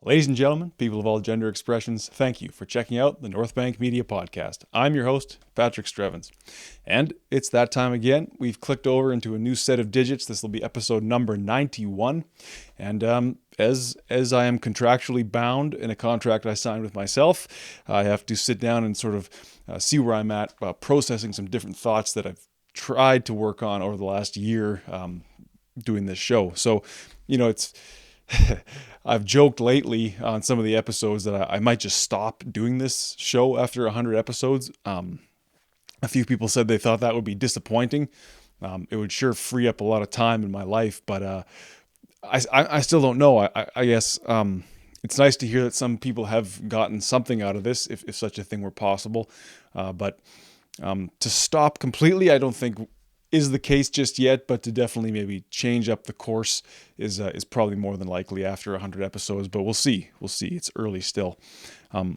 Ladies and gentlemen, people of all gender expressions, thank you for checking out the North Bank Media Podcast. I'm your host, Patrick Strevens. And it's that time again. We've clicked over into a new set of digits. This will be episode number 91. And as I am contractually bound in a contract I signed with myself, I have to sit down and sort of see where I'm at, processing some different thoughts that I've tried to work on over the last year doing this show. So, it's... I've joked lately on some of the episodes that I might just stop doing this show after 100 episodes. A few people said they thought that would be disappointing. It would sure free up a lot of time in my life, but I still don't know. I guess it's nice to hear that some people have gotten something out of this, if such a thing were possible. But to stop completely, I don't think is the case just yet, but to definitely maybe change up the course is probably more than likely after 100 episodes, but we'll see. It's early still. I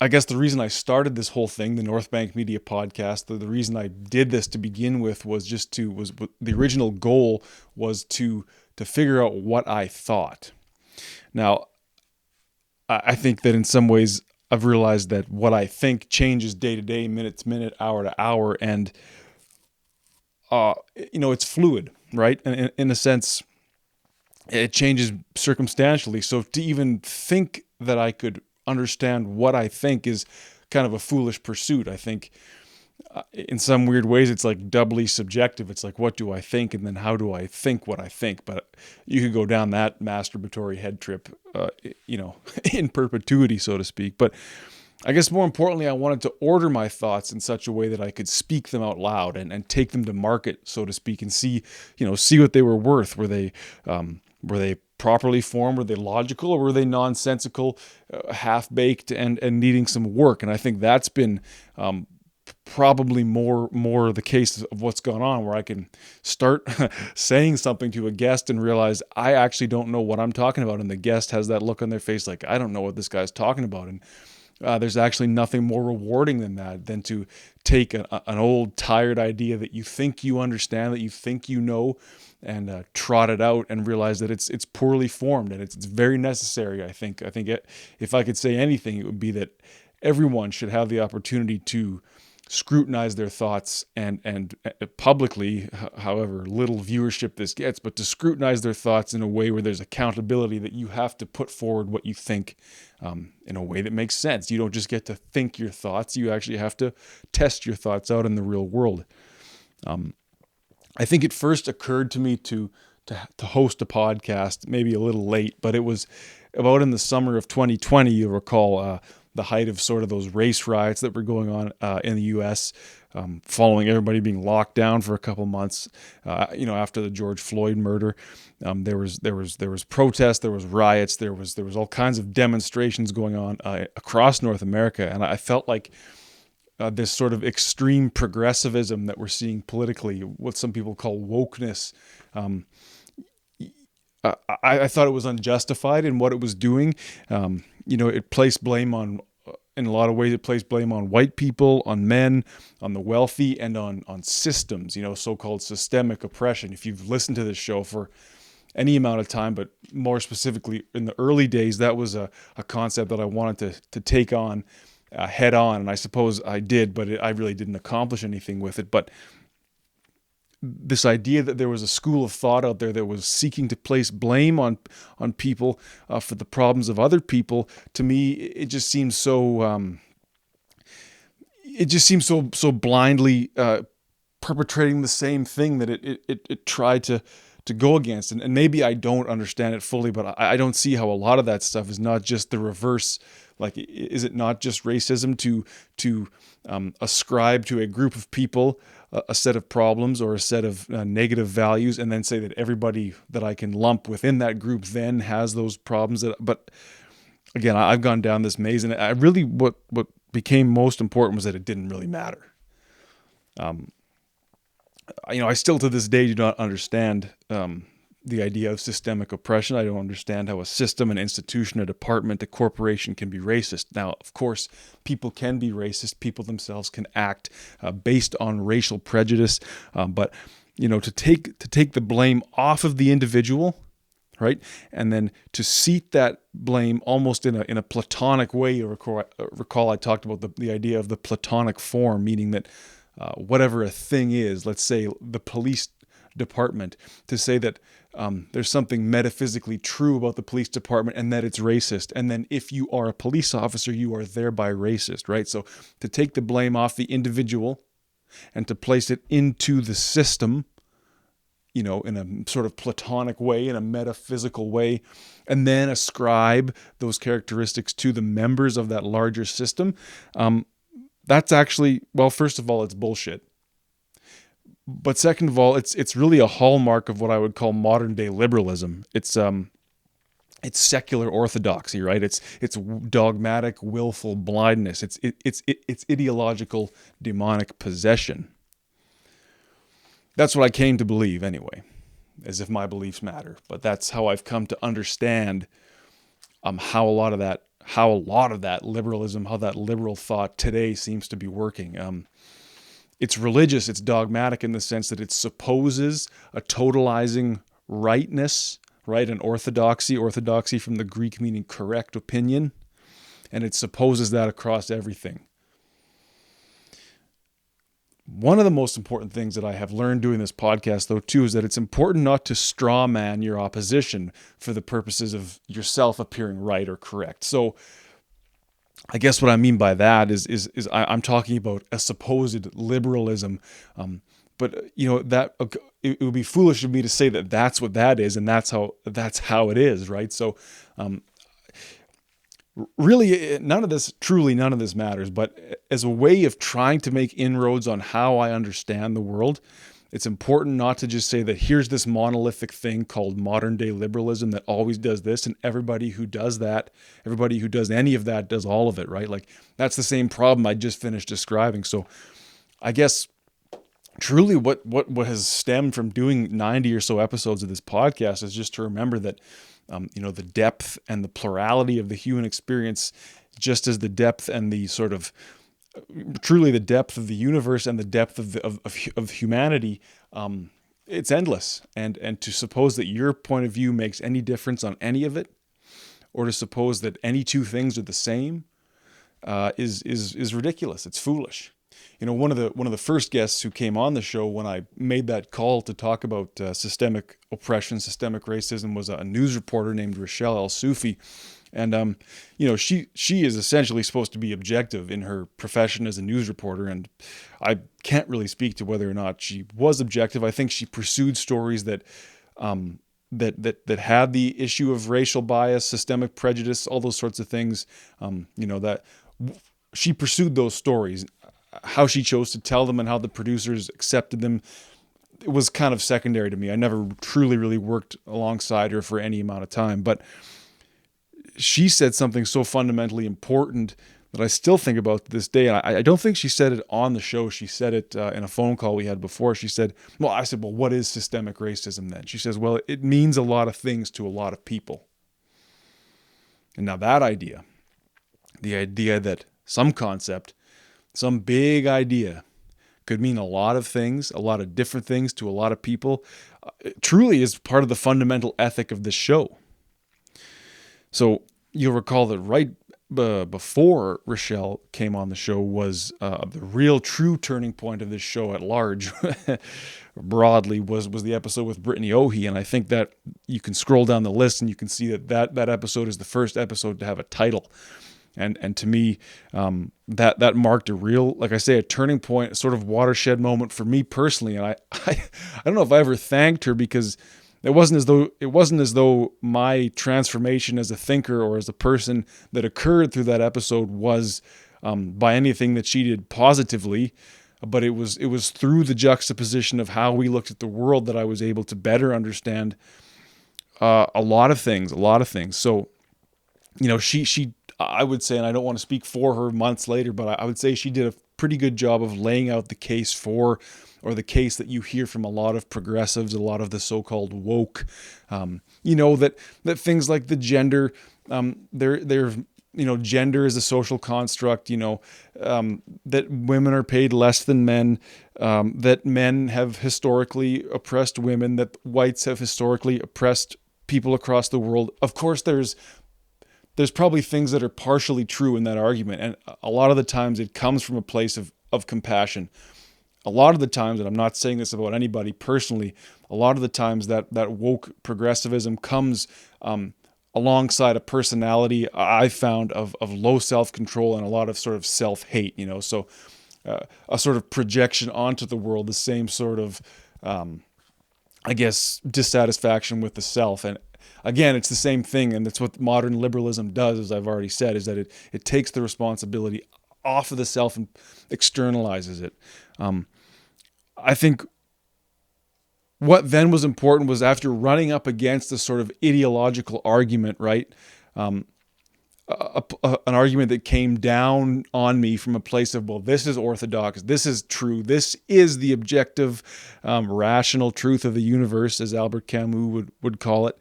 guess the reason I started this whole thing, the North Bank Media Podcast, the reason I did this to begin with was the original goal was to figure out what I thought. Now, I think that in some ways I've realized that what I think changes day to day, minute to minute, hour to hour, and it's fluid, right? And in a sense, it changes circumstantially. So to even think that I could understand what I think is kind of a foolish pursuit. I think in some weird ways it's like doubly subjective. It's like, what do I think, and then how do I think what I think? But you could go down that masturbatory head trip, in perpetuity, so to speak. But I guess more importantly, I wanted to order my thoughts in such a way that I could speak them out loud and take them to market, so to speak, and see what they were worth. Were they properly formed? Were they logical, or were they nonsensical, half-baked, and needing some work? And I think that's been probably more the case of what's gone on, where I can start saying something to a guest and realize I actually don't know what I'm talking about, and the guest has that look on their face like, I don't know what this guy's talking about. And there's actually nothing more rewarding than that, than to take an old tired idea that you think you understand, that you think you know, and trot it out and realize that it's poorly formed, and it's very necessary. I think if I could say anything, it would be that everyone should have the opportunity to scrutinize their thoughts and publicly, however little viewership this gets, but to scrutinize their thoughts in a way where there's accountability, that you have to put forward what you think in a way that makes sense. You don't just get to think your thoughts, you actually have to test your thoughts out in the real world. I think it first occurred to me to host a podcast, maybe a little late, but it was about in the summer of 2020, you'll recall, the height of sort of those race riots that were going on in the U.S., following everybody being locked down for a couple months, after the George Floyd murder. There was protests, there was riots, there was all kinds of demonstrations going on across North America, and I felt like this sort of extreme progressivism that we're seeing politically, what some people call wokeness, I thought it was unjustified in what it was doing. It placed blame on, in a lot of ways, it placed blame on white people, on men, on the wealthy, and on systems, so-called systemic oppression. If you've listened to this show for any amount of time, but more specifically in the early days, that was a concept that I wanted to take on head on, and I suppose I did, but I really didn't accomplish anything with it. But this idea that there was a school of thought out there that was seeking to place blame on people for the problems of other people, to me, it just seems so blindly perpetrating the same thing that it tried to go against. And maybe I don't understand it fully, but I don't see how a lot of that stuff is not just the reverse. Like, is it not just racism to ascribe to a group of people a set of problems or a set of negative values, and then say that everybody that I can lump within that group then has those problems? But again, I've gone down this maze, and I really what became most important was that it didn't really matter. I still to this day do not understand the idea of systemic oppression. I don't understand how a system, an institution, a department, a corporation can be racist. Now, of course, people can be racist. People themselves can act based on racial prejudice. But to take the blame off of the individual right? And then to seat that blame almost in a platonic way. You recall I talked about the idea of the platonic form, meaning that whatever a thing is, let's say the police department, to say that there's something metaphysically true about the police department and that it's racist. And then if you are a police officer, you are thereby racist, right? So to take the blame off the individual and to place it into the system, in a sort of platonic way, in a metaphysical way, and then ascribe those characteristics to the members of that larger system, that's actually, well, first of all, it's bullshit. But second of all, it's really a hallmark of what I would call modern day liberalism. It's secular orthodoxy, right? It's dogmatic, willful blindness. It's ideological demonic possession. That's what I came to believe anyway, as if my beliefs matter. But that's how I've come to understand how a lot of that liberalism, how that liberal thought today seems to be working. It's religious, it's dogmatic in the sense that it supposes a totalizing rightness, right? An orthodoxy from the Greek meaning correct opinion, and it supposes that across everything. One of the most important things that I have learned doing this podcast, though, too, is that it's important not to straw man your opposition for the purposes of yourself appearing right or correct. So I guess what I mean by that is I'm talking about a supposed liberalism, but that it would be foolish of me to say that that's what that is, and that's how it is, right? So really, none of this matters. But as a way of trying to make inroads on how I understand the world, it's important not to just say that here's this monolithic thing called modern day liberalism that always does this, and everybody who does any of that does all of it, right? Like, that's the same problem I just finished describing. So I guess truly what has stemmed from doing 90 or so episodes of this podcast is just to remember that the depth and the plurality of the human experience, just as the depth and the sort of truly the depth of the universe and the depth of humanity, it's endless. And to suppose that your point of view makes any difference on any of it, or to suppose that any two things are the same, is ridiculous. It's foolish. One of the first guests who came on the show when I made that call to talk about systemic oppression, systemic racism, was a news reporter named Rochelle El-Soufi. And, she is essentially supposed to be objective in her profession as a news reporter. And I can't really speak to whether or not she was objective. I think she pursued stories that had the issue of racial bias, systemic prejudice, all those sorts of things. That she pursued those stories. How she chose to tell them and how the producers accepted them, it was kind of secondary to me. I never truly really worked alongside her for any amount of time, but she said something so fundamentally important that I still think about to this day. And I don't think she said it on the show. She said it in a phone call we had before. She said, I said, well, what is systemic racism then? She says, well, it means a lot of things to a lot of people. And now that idea, the idea that some concept, some big idea could mean a lot of things, a lot of different things to a lot of people, it truly is part of the fundamental ethic of this show. So you'll recall that right before Rochelle came on the show was the real true turning point of this show at large, broadly, was the episode with Brittany Ohi. And I think that you can scroll down the list and you can see that episode is the first episode to have a title. And to me, that marked a real, like I say, a turning point, a sort of watershed moment for me personally. And I don't know if I ever thanked her, because it wasn't as though my transformation as a thinker or as a person that occurred through that episode was by anything that she did positively, but it was through the juxtaposition of how we looked at the world that I was able to better understand a lot of things. So, she I would say, and I don't want to speak for her months later, but I would say she did a pretty good job of laying out the case for, or the case that you hear from a lot of progressives, a lot of the so-called woke, that things like the gender, gender is a social construct, that women are paid less than men, that men have historically oppressed women, that whites have historically oppressed people across the world. Of course, there's probably things that are partially true in that argument, and a lot of the times it comes from a place of compassion. A lot of the times, and I'm not saying this about anybody personally, a lot of the times that woke progressivism comes alongside a personality I found of low self-control and a lot of sort of self-hate, so a sort of projection onto the world, the same sort of, I guess, dissatisfaction with the self. And again, it's the same thing, and that's what modern liberalism does, as I've already said, is that it takes the responsibility off of the self and externalizes it. I think what then was important was, after running up against a sort of ideological argument, right? An argument that came down on me from a place of, well, this is orthodox, this is true, this is the objective, rational truth of the universe, as Albert Camus would call it.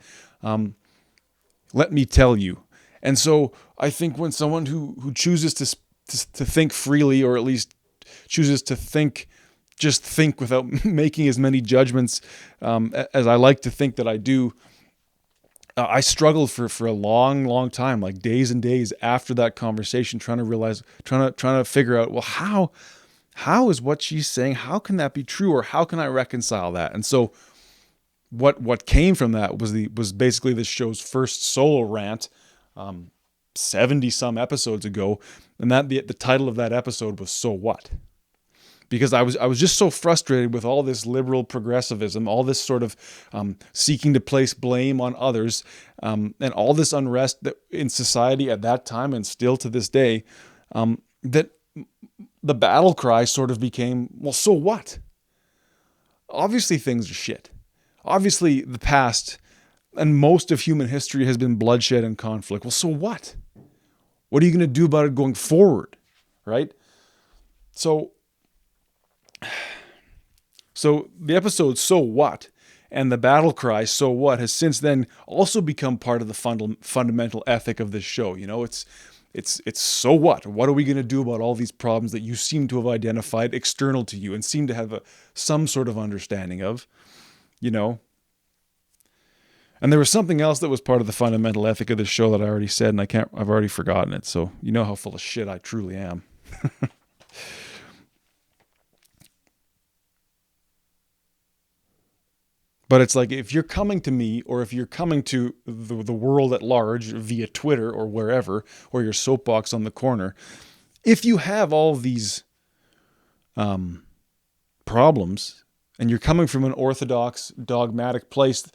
Let me tell you. And so I think when someone who chooses to think freely, or at least chooses to think without making as many judgments as I like to think that I do, I struggled for a long time, like days and days after that conversation, trying to figure out, well, how is what she's saying, how can that be true, or how can I reconcile that? And so what came from that was basically this show's first solo rant, 70 some episodes ago, and that the title of that episode was "So What?" Because I was just so frustrated with all this liberal progressivism, all this sort of seeking to place blame on others, and all this unrest that in society at that time, and still to this day, that the battle cry sort of became, well, so what? Obviously things are shit. Obviously the past and most of human history has been bloodshed and conflict. Well, so what? What are you going to do about it going forward, right? So the episode "So What?" and the battle cry "So What?" has since then also become part of the fundamental ethic of this show. It's so what? What are we going to do about all these problems that you seem to have identified external to you and seem to have some sort of understanding of, And there was something else that was part of the fundamental ethic of this show that I already said, and I've already forgotten it. So you know how full of shit I truly am. But it's like, if you're coming to me, or if you're coming to the world at large via Twitter or wherever, or your soapbox on the corner, if you have all these problems, and you're coming from an orthodox, dogmatic place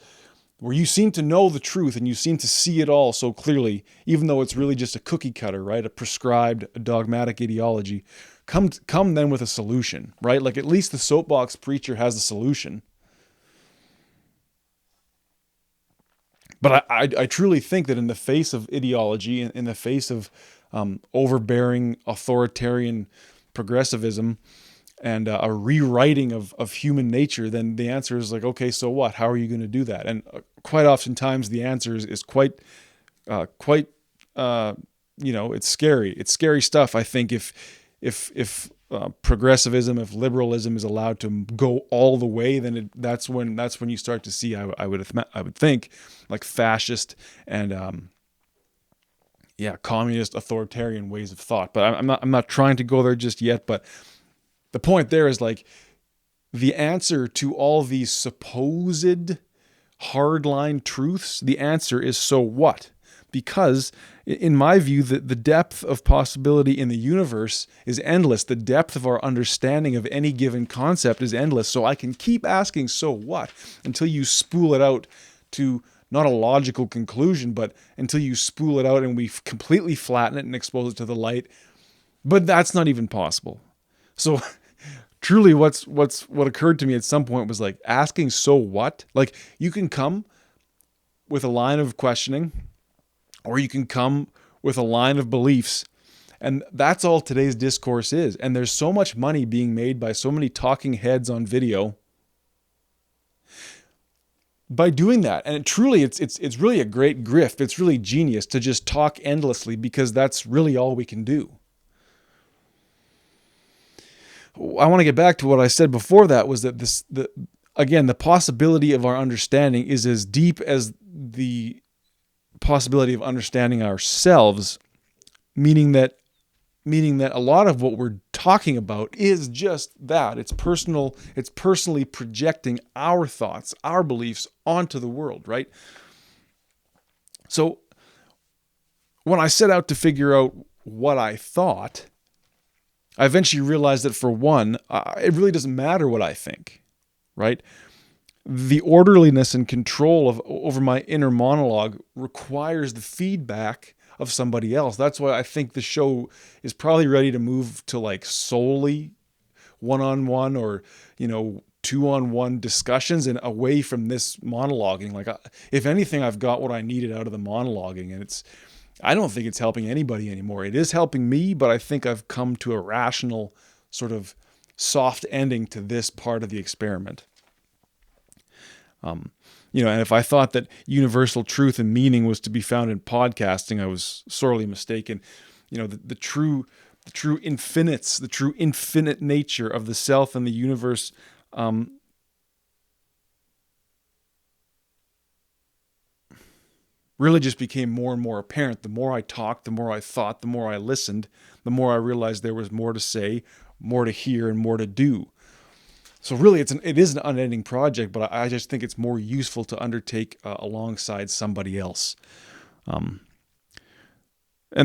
where you seem to know the truth and you seem to see it all so clearly, even though it's really just a cookie cutter, right? A prescribed, dogmatic ideology, come then with a solution, right? Like, at least the soapbox preacher has a solution. But I truly think that in the face of ideology, in the face of overbearing authoritarian progressivism and a rewriting of human nature, then the answer is like, okay, so what? How are you going to do that? And quite oftentimes the answer is quite, it's scary. It's scary stuff. I think if progressivism, if liberalism is allowed to go all the way, then that's when you start to see, I would think, like fascist and communist authoritarian ways of thought. But I'm not trying to go there just yet. But the point there is, like, the answer to all these supposed hardline truths, the answer is so what? Because in my view, the depth of possibility in the universe is endless. The depth of our understanding of any given concept is endless. So I can keep asking, so what? Until you spool it out to not a logical conclusion, but until you spool it out and we completely flatten it and expose it to the light. But that's not even possible. So truly what occurred to me at some point was, like, asking, so what? Like, you can come with a line of questioning, or you can come with a line of beliefs. And that's all today's discourse is. And there's so much money being made by so many talking heads on video by doing that. And it's really a great grift. It's really genius to just talk endlessly, because that's really all we can do. I want to get back to what I said before that, was that again, the possibility of our understanding is as deep as the possibility of understanding ourselves, meaning that a lot of what we're talking about is just that. It's personal. It's personally projecting our thoughts, our beliefs onto the world, right? So when I set out to figure out what I thought, I eventually realized that, for one, it really doesn't matter what I think, right? The orderliness and control over my inner monologue requires the feedback of somebody else. That's why I think the show is probably ready to move to like solely one-on-one or, two-on-one discussions, and away from this monologuing. Like, if anything, I've got what I needed out of the monologuing, and I don't think it's helping anybody anymore. It is helping me, but I think I've come to a rational sort of soft ending to this part of the experiment. And if I thought that universal truth and meaning was to be found in podcasting, I was sorely mistaken. The true infinites, the true infinite nature of the self and the universe, really just became more and more apparent. The more I talked, the more I thought, the more I listened, the more I realized there was more to say, more to hear, and more to do. So really, it is an unending project, but I just think it's more useful to undertake alongside somebody else. And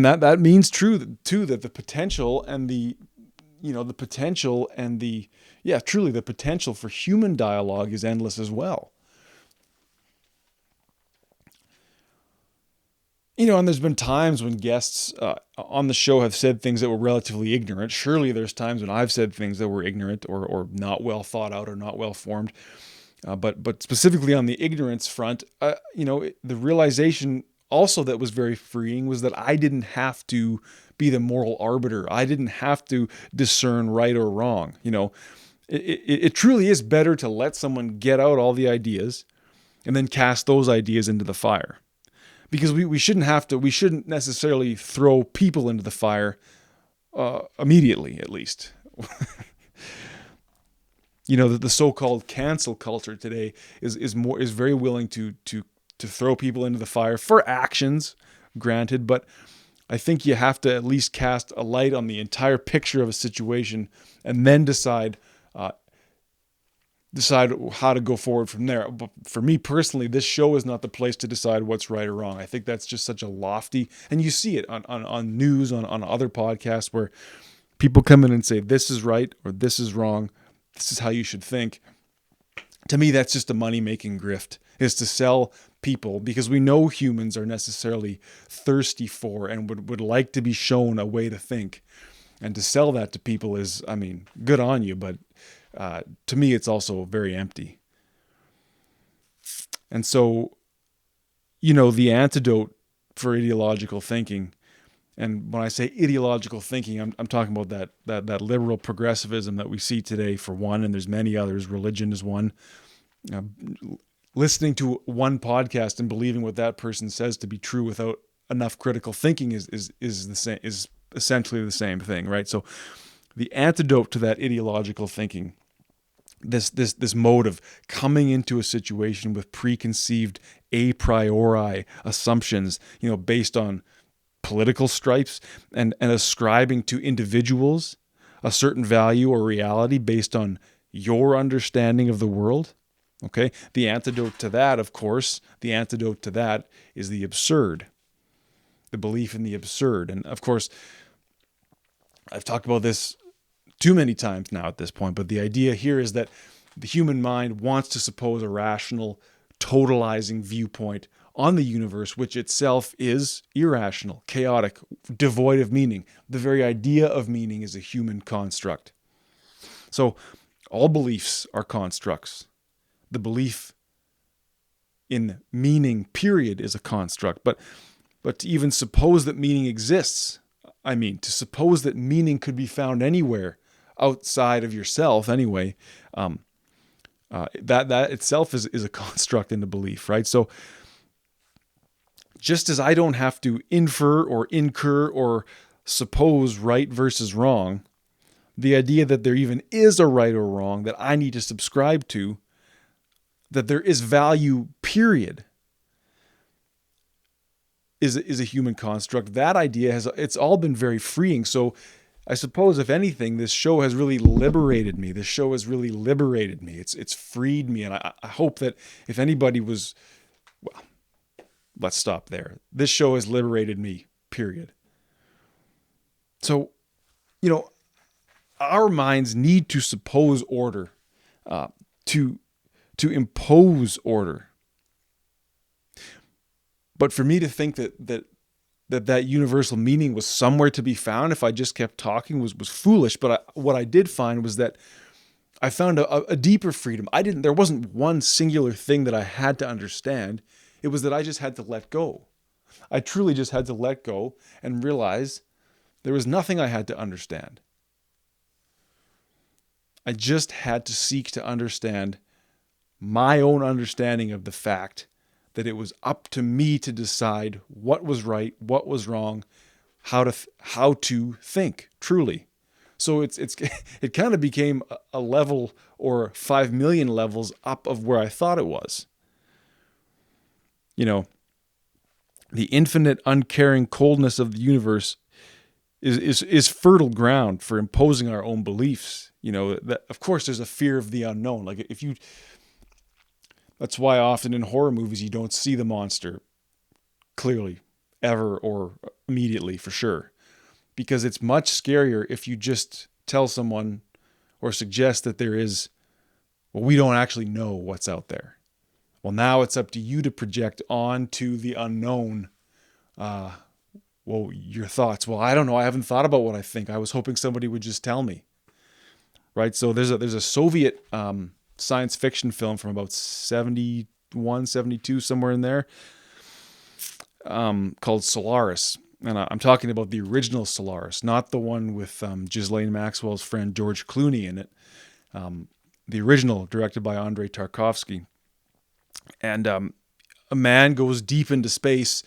that means too that the potential and truly the potential for human dialogue is endless as well. And there's been times when guests on the show have said things that were relatively ignorant. Surely there's times when I've said things that were ignorant or not well thought out or not well formed. But specifically on the ignorance front, the realization also that was very freeing was that I didn't have to be the moral arbiter. I didn't have to discern right or wrong. It truly is better to let someone get out all the ideas and then cast those ideas into the fire. Because we shouldn't necessarily throw people into the fire immediately, at least. The so-called cancel culture today is very willing to throw people into the fire for actions, granted, but I think you have to at least cast a light on the entire picture of a situation and then decide how to go forward from there. But for me personally, this show is not the place to decide what's right or wrong. I think that's just such a lofty, and you see it on news, on other podcasts where people come in and say, this is right or this is wrong. This is how you should think. To me, that's just a money-making grift, is to sell people, because we know humans are necessarily thirsty for and would like to be shown a way to think. And to sell that to people is, good on you, but to me, it's also very empty. And so, the antidote for ideological thinking, and when I say ideological thinking, I'm talking about that liberal progressivism that we see today, for one, and there's many others. Religion is one. Listening to one podcast and believing what that person says to be true without enough critical thinking is the same, is essentially the same thing, right? So the antidote to that ideological thinking, this mode of coming into a situation with preconceived a priori assumptions, based on political stripes, and ascribing to individuals a certain value or reality based on your understanding of the world. Okay, the antidote to that, of course, is the absurd, the belief in the absurd. And of course, I've talked about this too many times now at this point, but the idea here is that the human mind wants to suppose a rational, totalizing viewpoint on the universe, which itself is irrational, chaotic, devoid of meaning. The very idea of meaning is a human construct. So all beliefs are constructs. The belief in meaning, period, is a construct. But to even suppose that meaning exists, to suppose that meaning could be found anywhere outside of yourself anyway, that itself is a construct in the belief, right? So just as I don't have to infer or incur or suppose right versus wrong, the idea that there even is a right or wrong that I need to subscribe to, that there is value, period, is a human construct. That idea it's all been very freeing. So I suppose, if anything, this show has really liberated me. This show has really liberated me. It's freed me. And I hope that if anybody was, well, let's stop there. This show has liberated me, period. So, our minds need to suppose order, to impose order. But for me to think that universal meaning was somewhere to be found if I just kept talking was foolish. But what I did find was that I found a deeper freedom. There wasn't one singular thing that I had to understand. It was that I just had to let go. I truly just had to let go and realize there was nothing I had to understand. I just had to seek to understand my own understanding of the fact that it was up to me to decide what was right, what was wrong, how to think truly. So it kind of became a level or 5 million levels up of where I thought it was. The infinite, uncaring coldness of the universe is fertile ground for imposing our own beliefs. That of course there's a fear of the unknown. Like that's why often in horror movies you don't see the monster clearly, ever, or immediately, for sure. Because it's much scarier if you just tell someone or suggest that we don't actually know what's out there. Well, now it's up to you to project onto the unknown, your thoughts. Well, I don't know. I haven't thought about what I think. I was hoping somebody would just tell me. Right? So there's a Soviet science fiction film from about 71, 72, somewhere in there, called Solaris. And I'm talking about the original Solaris, not the one with Ghislaine Maxwell's friend George Clooney in it. The original, directed by Andrei Tarkovsky. And a man goes deep into space,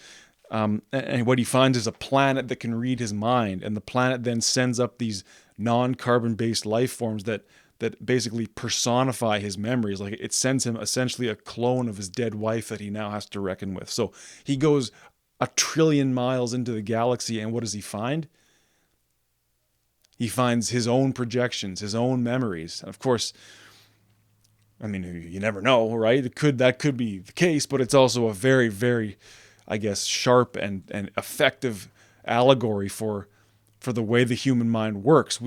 and what he finds is a planet that can read his mind. And the planet then sends up these non-carbon-based life forms that basically personify his memories. Like, it sends him essentially a clone of his dead wife that he now has to reckon with. So he goes 1 trillion miles into the galaxy, and what does he find? He finds his own projections, his own memories. And of course, I mean, you never know, right? That could be the case, but it's also a very, very, I guess, sharp and effective allegory for the way the human mind works.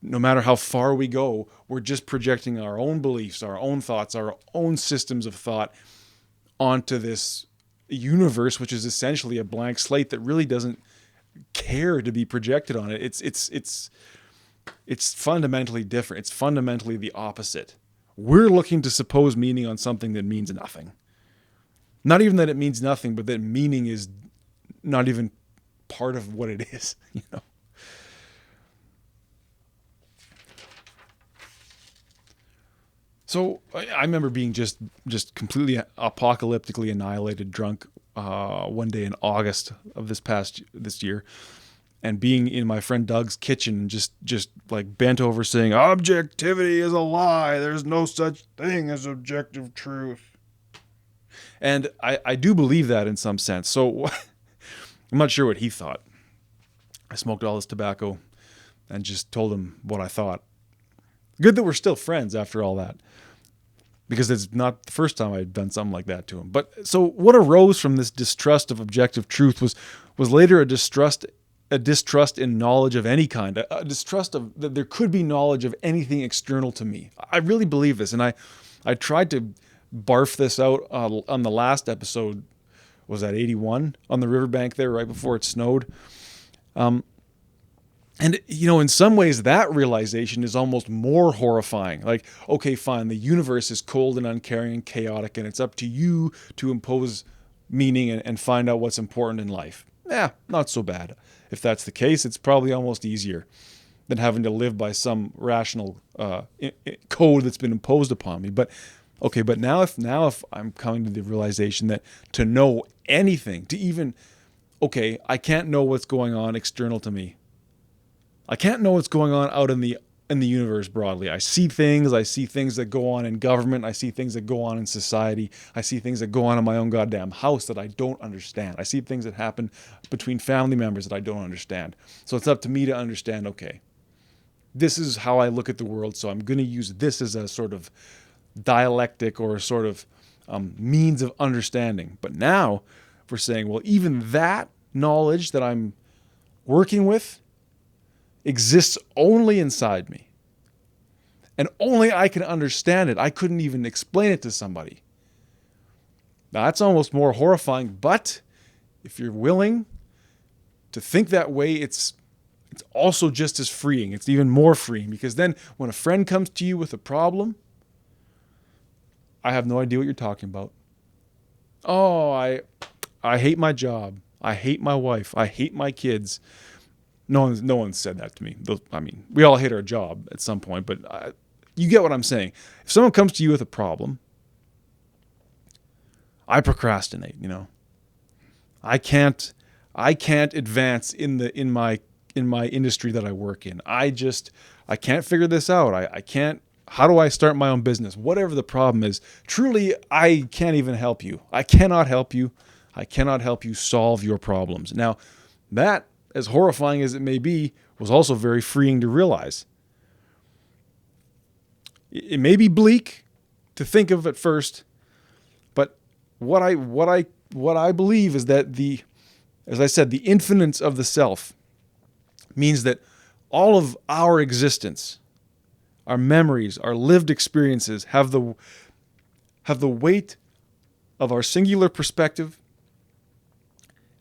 No matter how far we go, we're just projecting our own beliefs, our own thoughts, our own systems of thought onto this universe, which is essentially a blank slate that really doesn't care to be projected on it. It's fundamentally different. It's fundamentally the opposite. We're looking to suppose meaning on something that means nothing. Not even that it means nothing, but that meaning is not even part of what it is, So I remember being just completely apocalyptically annihilated drunk one day in August of this year, and being in my friend Doug's kitchen and just like bent over saying, objectivity is a lie. There's no such thing as objective truth. And I do believe that in some sense. So I'm not sure what he thought. I smoked all his tobacco and just told him what I thought. Good that we're still friends after all that, because it's not the first time I'd done something like that to him. But so what arose from this distrust of objective truth was later a distrust in knowledge of any kind, a distrust of that there could be knowledge of anything external to me. I really believe this, and I tried to barf this out on the last episode. Was that 81 on the riverbank there right before it snowed? And, in some ways that realization is almost more horrifying. Like, okay, fine, the universe is cold and uncaring and chaotic, and it's up to you to impose meaning and find out what's important in life. Not so bad. If that's the case, it's probably almost easier than having to live by some rational code that's been imposed upon me. But okay, but now if I'm coming to the realization that to know anything, I can't know what's going on external to me. I can't know what's going on out in the in the universe broadly. I see things that go on in government. I see things that go on in society. I see things that go on in my own goddamn house that I don't understand. I see things that happen between family members that I don't understand. So it's up to me to understand, okay, this is how I look at the world, so I'm going to use this as a sort of dialectic or a sort of means of understanding. But now we're saying, well, even that knowledge that I'm working with exists only inside me. And only I can understand it. I couldn't even explain it to somebody. Now, that's almost more horrifying, but if you're willing to think that way, it's also just as freeing. It's even more freeing, because then when a friend comes to you with a problem, I have no idea what you're talking about. Oh, I hate my job. I hate my wife. I hate my kids. No one's said that to me. I mean, we all hate our job at some point, but you get what I'm saying. If someone comes to you with a problem, I procrastinate, I can't advance in my industry that I work in. I can't figure this out. I can't. How do I start my own business? Whatever the problem is, truly, I can't even help you. I cannot help you. I cannot help you solve your problems. Now, that, as horrifying as it may be, was also very freeing to realize. It may be bleak to think of at first, but what I believe is that as I said, the infinite of the self means that all of our existence, our memories, our lived experiences have the weight of our singular perspective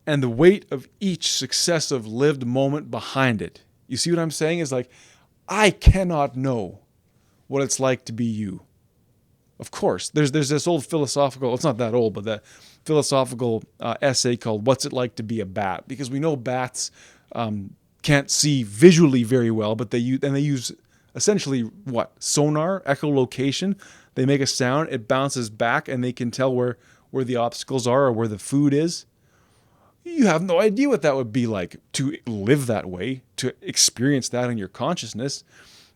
and the weight of each successive lived moment behind it. You see what I'm saying? Is like, I cannot know what it's like to be you. Of course, there's this old philosophical, it's not that old, but that philosophical essay called "What's It Like to Be a Bat?" Because we know bats can't see visually very well, but they use essentially what? Sonar, echolocation. They make a sound, it bounces back, and they can tell where the obstacles are or where the food is. You have no idea what that would be like to live that way, to experience that in your consciousness.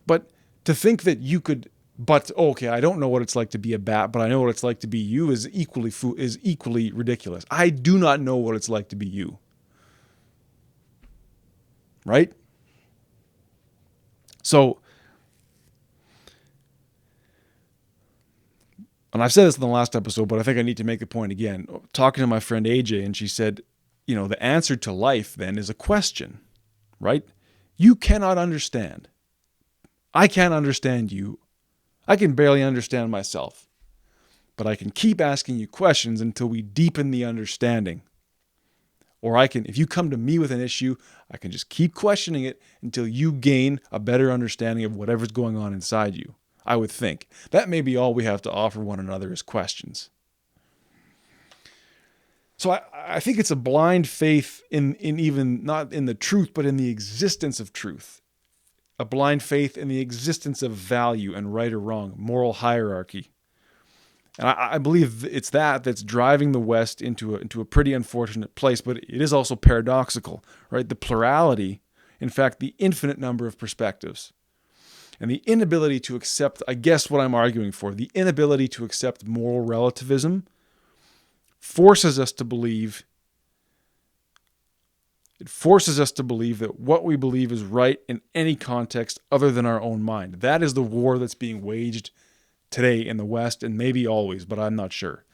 But to think that you could, okay, I don't know what it's like to be a bat, but I know what it's like to be you is equally ridiculous. I do not know what it's like to be you. Right? So, and I've said this in the last episode, but I think I need to make the point again. Talking to my friend AJ, and she said, the answer to life then is a question, right? You cannot understand. I can't understand you. I can barely understand myself. But I can keep asking you questions until we deepen the understanding. Or if you come to me with an issue, I can just keep questioning it until you gain a better understanding of whatever's going on inside you. I would think. That may be all we have to offer one another is questions. So I think it's a blind faith in even not in the truth, but in the existence of truth. A blind faith in the existence of value and right or wrong, moral hierarchy. And I believe it's that's driving the West into a pretty unfortunate place, but it is also paradoxical, right? The plurality, in fact, the infinite number of perspectives. And the inability to accept, I guess what I'm arguing for, the inability to accept moral relativism forces us to believe that what we believe is right in any context other than our own mind. That is the war that's being waged today in the West, and maybe always, but I'm not sure.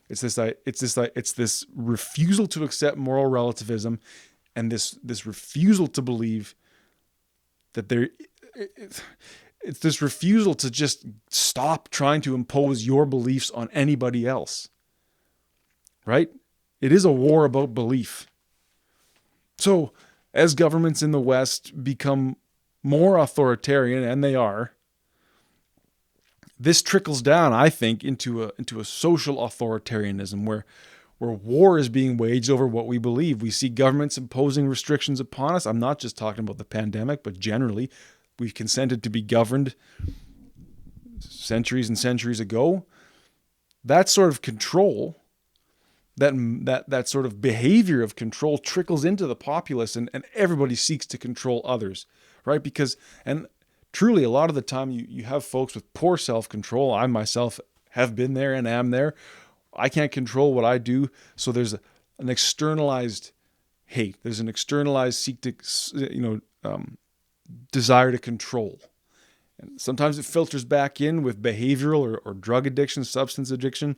It's this refusal to accept moral relativism, and this refusal to believe that it's this refusal to just stop trying to impose your beliefs on anybody else. Right? It is a war about belief. So, as governments in the West become more authoritarian, and they are, this trickles down, I think, into a social authoritarianism where war is being waged over what we believe. We see governments imposing restrictions upon us. I'm not just talking about the pandemic, but generally, we've consented to be governed centuries and centuries ago. That sort of control, that sort of behavior of control trickles into the populace, and everybody seeks to control others, right? And truly, a lot of the time you have folks with poor self-control. I myself have been there and am there. I can't control what I do. So there's an externalized hate. There's an externalized desire to control. And sometimes it filters back in with behavioral or drug addiction, substance addiction.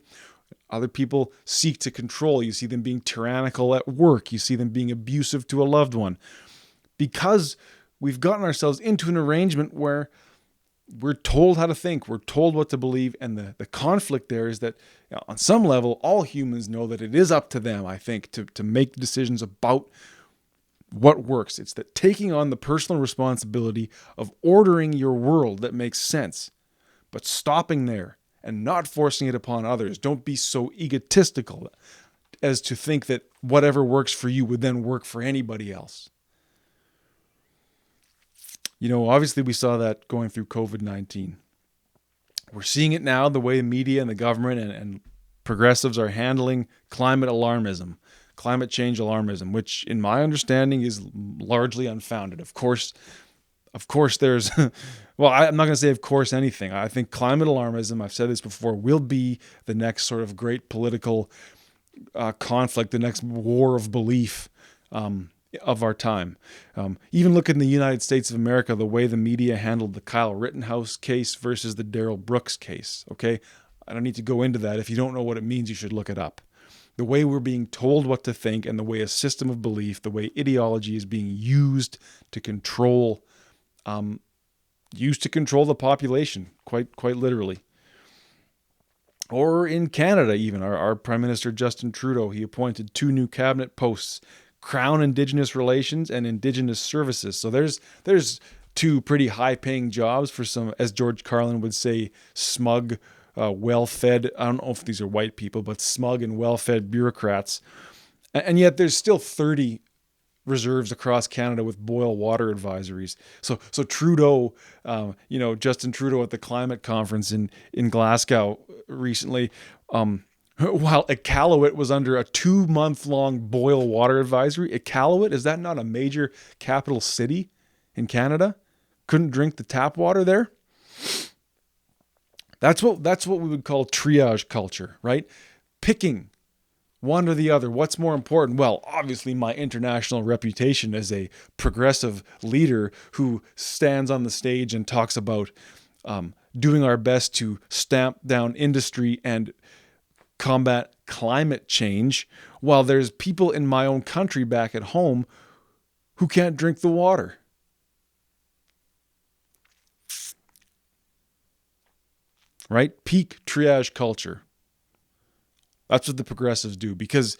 Other people seek to control. You see them being tyrannical at work. You see them being abusive to a loved one. Because we've gotten ourselves into an arrangement where we're told how to think, we're told what to believe, and the conflict there is that, on some level, all humans know that it is up to them, I think, to make decisions about what works. It's that taking on the personal responsibility of ordering your world that makes sense, but stopping there and not forcing it upon others. Don't be so egotistical as to think that whatever works for you would then work for anybody else. Obviously we saw that going through COVID-19. We're seeing it now, the way the media and the government and progressives are handling climate change alarmism, which in my understanding is largely unfounded. Of course there's, well, I'm not going to say of course anything. I think climate alarmism, I've said this before, will be the next sort of great political conflict, the next war of belief of our time. Even look in the United States of America, the way the media handled the Kyle Rittenhouse case versus the Darrell Brooks case. Okay, I don't need to go into that. If you don't know what it means, you should look it up. The way we're being told what to think, and the way a system of belief, the way ideology is being used to control the population, quite literally. Or in Canada, even our Prime Minister Justin Trudeau, he appointed 2 new cabinet posts: Crown Indigenous Relations and Indigenous Services. So there's 2 pretty high-paying jobs for some, as George Carlin would say, smug, well-fed, I don't know if these are white people, but smug and well-fed bureaucrats. And yet there's still 30 reserves across Canada with boil water advisories. So Trudeau, Justin Trudeau at the climate conference in Glasgow recently, while Iqaluit was under a 2-month-long boil water advisory. Iqaluit, is that not a major capital city in Canada? Couldn't drink the tap water there? That's what we would call triage culture, right? Picking one or the other. What's more important? Well, obviously my international reputation as a progressive leader who stands on the stage and talks about doing our best to stamp down industry and combat climate change, while there's people in my own country back at home who can't drink the water. Right? Peak triage culture. That's what the progressives do. Because,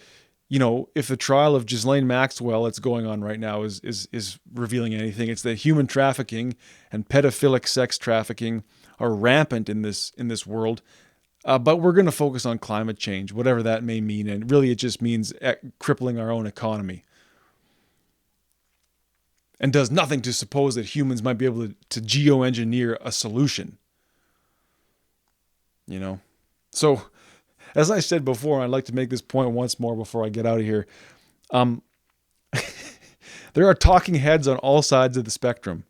if the trial of Ghislaine Maxwell that's going on right now is revealing anything, it's that human trafficking and pedophilic sex trafficking are rampant in this world. But we're going to focus on climate change, whatever that may mean. And really, it just means crippling our own economy. And does nothing to suppose that humans might be able to geoengineer a solution. So, as I said before, I'd like to make this point once more before I get out of here. There are talking heads on all sides of the spectrum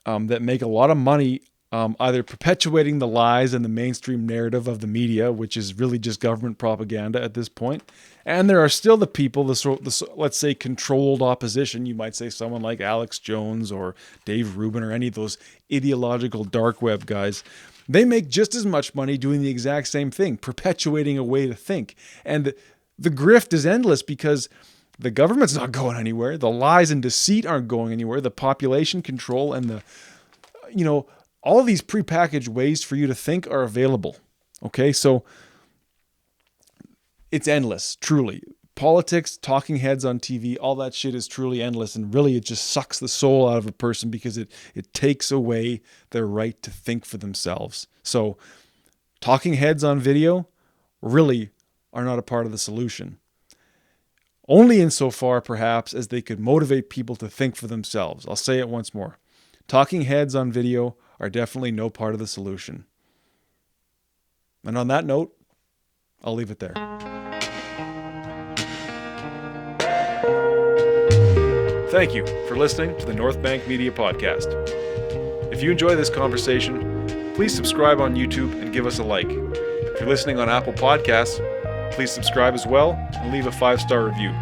that make a lot of money either perpetuating the lies and the mainstream narrative of the media, which is really just government propaganda at this point. And there are still the people, the let's say controlled opposition. You might say someone like Alex Jones or Dave Rubin or any of those ideological dark web guys. They make just as much money doing the exact same thing, perpetuating a way to think. And the grift is endless because the government's not going anywhere. The lies and deceit aren't going anywhere. The population control and all these prepackaged ways for you to think are available. Okay, so it's endless, truly. Politics, talking heads on TV, all that shit is truly endless. And really, it just sucks the soul out of a person because it takes away their right to think for themselves. So talking heads on video really are not a part of the solution. Only insofar, perhaps, as they could motivate people to think for themselves. I'll say it once more. Talking heads on video are definitely no part of the solution. And on that note, I'll leave it there. Thank you for listening to the North Bank Media Podcast. If you enjoy this conversation, please subscribe on YouTube and give us a like. If you're listening on Apple Podcasts, please subscribe as well and leave a 5-star review.